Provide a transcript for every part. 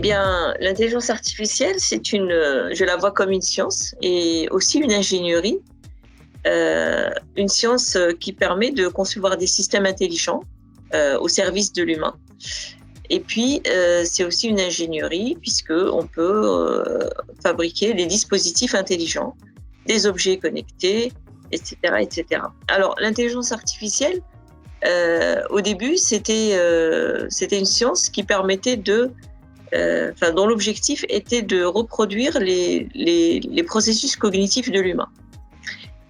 Eh bien, l'intelligence artificielle, je la vois comme une science et aussi une ingénierie, une science qui permet de concevoir des systèmes intelligents au service de l'humain. Et puis, c'est aussi une ingénierie puisqu'on peut fabriquer des dispositifs intelligents, des objets connectés, etc., etc. Alors, l'intelligence artificielle, au début, c'était une science qui permettait dont l'objectif était de reproduire les processus cognitifs de l'humain.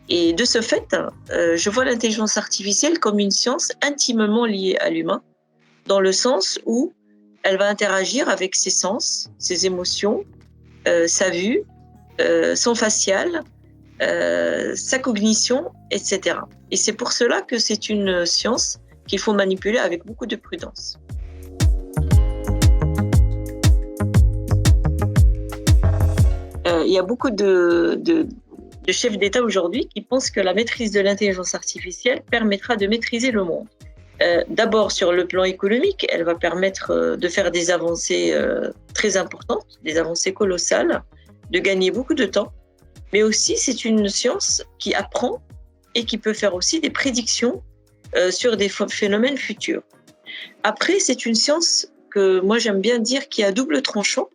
Et de ce fait, je vois l'intelligence artificielle comme une science intimement liée à l'humain, dans le sens où elle va interagir avec ses sens, ses émotions, sa vue, son facial, sa cognition, etc. Et c'est pour cela que c'est une science qu'il faut manipuler avec beaucoup de prudence. Il y a beaucoup de chefs d'État aujourd'hui qui pensent que la maîtrise de l'intelligence artificielle permettra de maîtriser le monde. D'abord, sur le plan économique, elle va permettre de faire des avancées très importantes, des avancées colossales, de gagner beaucoup de temps. Mais aussi, c'est une science qui apprend et qui peut faire aussi des prédictions sur des phénomènes futurs. Après, c'est une science que moi j'aime bien dire qui a double tranchant,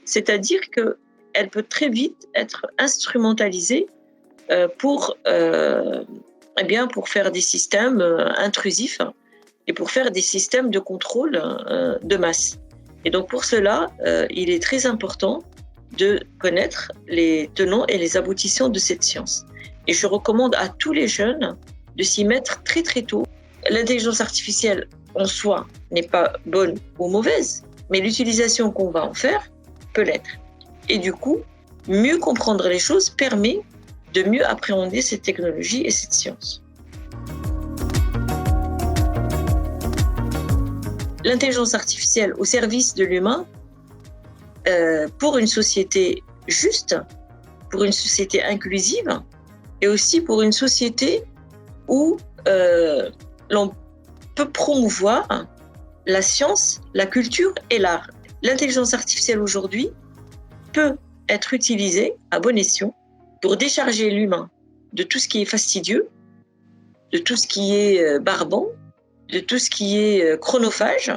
c'est-à-dire qu'elle peut très vite être instrumentalisée pour faire des systèmes intrusifs et pour faire des systèmes de contrôle de masse. Et donc pour cela, il est très important de connaître les tenants et les aboutissants de cette science. Et je recommande à tous les jeunes de s'y mettre très très tôt. L'intelligence artificielle en soi n'est pas bonne ou mauvaise, mais l'utilisation qu'on va en faire peut l'être. Et du coup, mieux comprendre les choses permet de mieux appréhender cette technologie et cette science. L'intelligence artificielle au service de l'humain, pour une société juste, pour une société inclusive, et aussi pour une société où l'on peut promouvoir la science, la culture et l'art. L'intelligence artificielle aujourd'hui peut être utilisée à bon escient pour décharger l'humain de tout ce qui est fastidieux, de tout ce qui est barbant, de tout ce qui est chronophage,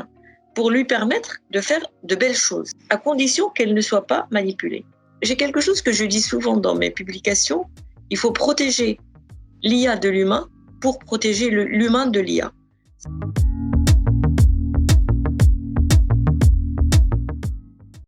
pour lui permettre de faire de belles choses, à condition qu'elle ne soit pas manipulée. J'ai quelque chose que je dis souvent dans mes publications, il faut protéger l'IA de l'humain pour protéger l'humain de l'IA.